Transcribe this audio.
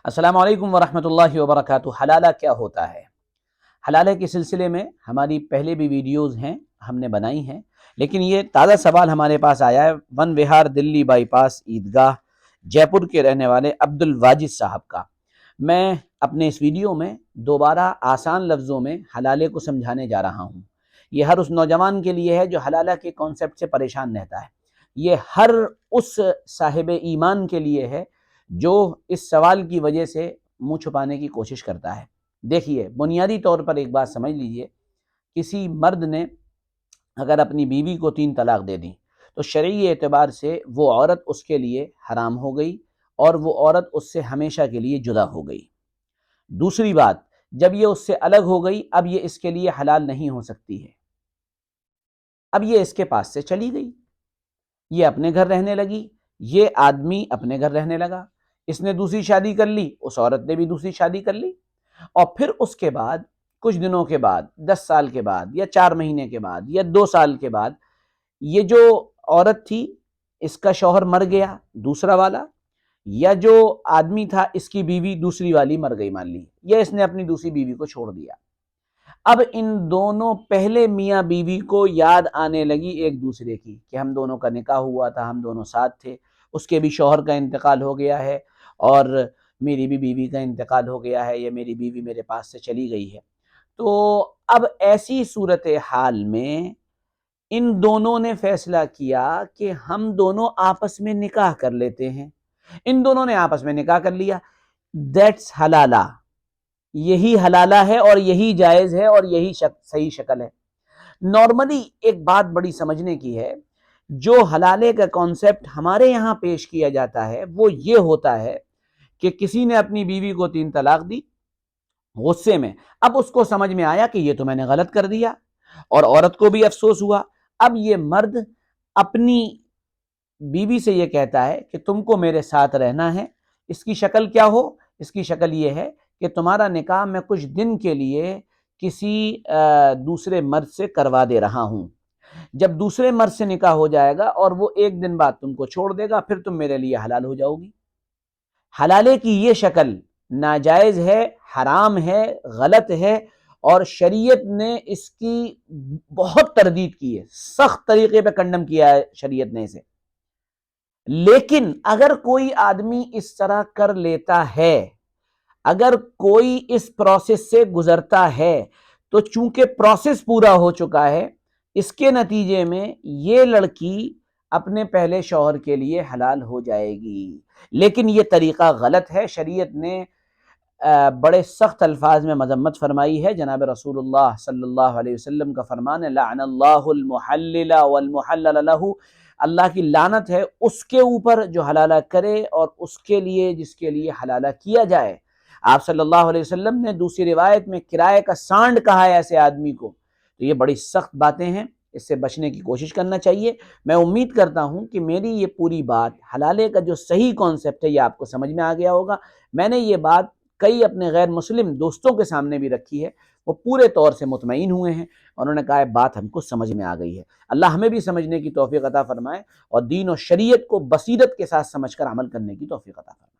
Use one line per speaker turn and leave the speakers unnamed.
السلام علیکم ورحمۃ اللہ وبرکاتہ۔ حلالہ کیا ہوتا ہے؟ حلالہ کے سلسلے میں ہماری پہلے بھی ویڈیوز ہیں، ہم نے بنائی ہیں، لیکن یہ تازہ سوال ہمارے پاس آیا ہے ون وہار دلی بائی پاس عیدگاہ جے پور کے رہنے والے عبد الواجد صاحب کا۔ میں اپنے اس ویڈیو میں دوبارہ آسان لفظوں میں حلالے کو سمجھانے جا رہا ہوں۔ یہ ہر اس نوجوان کے لیے ہے جو حلالہ کے کانسیپٹ سے پریشان رہتا ہے۔ یہ ہر اس صاحب ایمان کے لیے ہے جو اس سوال کی وجہ سے منہ چھپانے کی کوشش کرتا ہے۔ دیکھیے، بنیادی طور پر ایک بات سمجھ لیجئے، کسی مرد نے اگر اپنی بیوی کو 3 طلاق دے دی تو شرعی اعتبار سے وہ عورت اس کے لیے حرام ہو گئی اور وہ عورت اس سے ہمیشہ کے لیے جدا ہو گئی۔ دوسری بات، جب یہ اس سے الگ ہو گئی، اب یہ اس کے لیے حلال نہیں ہو سکتی ہے۔ اب یہ اس کے پاس سے چلی گئی، یہ اپنے گھر رہنے لگی، یہ آدمی اپنے گھر رہنے لگا، اس نے دوسری شادی کر لی، اس عورت نے بھی دوسری شادی کر لی، اور پھر اس کے بعد کچھ دنوں کے بعد، 10 سال کے بعد یا 4 مہینے کے بعد یا 2 سال کے بعد، یہ جو عورت تھی اس کا شوہر مر گیا دوسرا والا، یا جو آدمی تھا اس کی بیوی دوسری والی مر گئی مان لی، یا اس نے اپنی دوسری بیوی کو چھوڑ دیا۔ اب ان دونوں پہلے میاں بیوی کو یاد آنے لگی ایک دوسرے کی کہ ہم دونوں کا نکاح ہوا تھا، ہم دونوں ساتھ تھے، اس کے بھی شوہر کا انتقال ہو گیا ہے اور میری بھی بیوی کا انتقال ہو گیا ہے، یا میری بیوی میرے پاس سے چلی گئی ہے۔ تو اب ایسی صورتحال میں ان دونوں نے فیصلہ کیا کہ ہم دونوں آپس میں نکاح کر لیتے ہیں۔ ان دونوں نے آپس میں نکاح کر لیا، دیٹس حلالہ، یہی حلالہ ہے اور یہی جائز ہے اور یہی صحیح شکل ہے۔ نارملی ایک بات بڑی سمجھنے کی ہے، جو حلالے کا کانسیپٹ ہمارے یہاں پیش کیا جاتا ہے وہ یہ ہوتا ہے کہ کسی نے اپنی بیوی کو 3 طلاق دی غصے میں، اب اس کو سمجھ میں آیا کہ یہ تو میں نے غلط کر دیا، اور عورت کو بھی افسوس ہوا۔ اب یہ مرد اپنی بیوی سے یہ کہتا ہے کہ تم کو میرے ساتھ رہنا ہے، اس کی شکل کیا ہو؟ اس کی شکل یہ ہے کہ تمہارا نکاح میں کچھ دن کے لیے کسی دوسرے مرد سے کروا دے رہا ہوں۔ جب دوسرے مرد سے نکاح ہو جائے گا اور وہ 1 دن بعد تم کو چھوڑ دے گا، پھر تم میرے لیے حلال ہو جاؤ گی۔ حلالے کی یہ شکل ناجائز ہے، حرام ہے، غلط ہے، اور شریعت نے اس کی بہت تردید کی ہے، سخت طریقے پہ کنڈم کیا ہے شریعت نے اسے۔ لیکن اگر کوئی آدمی اس طرح کر لیتا ہے، اگر کوئی اس پروسیس سے گزرتا ہے، تو چونکہ پروسیس پورا ہو چکا ہے، اس کے نتیجے میں یہ لڑکی اپنے پہلے شوہر کے لیے حلال ہو جائے گی۔ لیکن یہ طریقہ غلط ہے، شریعت نے بڑے سخت الفاظ میں مذمت فرمائی ہے۔ جناب رسول اللہ صلی اللہ علیہ وسلم کا فرمان ہے، لعن اللہ المحلل والمحلل لہ، اللہ کی لعنت ہے اس کے اوپر جو حلالہ کرے اور اس کے لیے جس کے لیے حلالہ کیا جائے۔ آپ صلی اللہ علیہ وسلم نے دوسری روایت میں کرائے کا سانڈ کہا ہے ایسے آدمی کو۔ تو یہ بڑی سخت باتیں ہیں، اس سے بچنے کی کوشش کرنا چاہیے۔ میں امید کرتا ہوں کہ میری یہ پوری بات، حلالے کا جو صحیح کانسیپٹ ہے، یہ آپ کو سمجھ میں آ گیا ہوگا۔ میں نے یہ بات کئی اپنے غیر مسلم دوستوں کے سامنے بھی رکھی ہے، وہ پورے طور سے مطمئن ہوئے ہیں، انہوں نے کہا ہے بات ہم کو سمجھ میں آ گئی ہے۔ اللہ ہمیں بھی سمجھنے کی توفیق عطا فرمائے اور دین و شریعت کو بصیرت کے ساتھ سمجھ کر عمل کرنے کی توفیق عطا فرمائے۔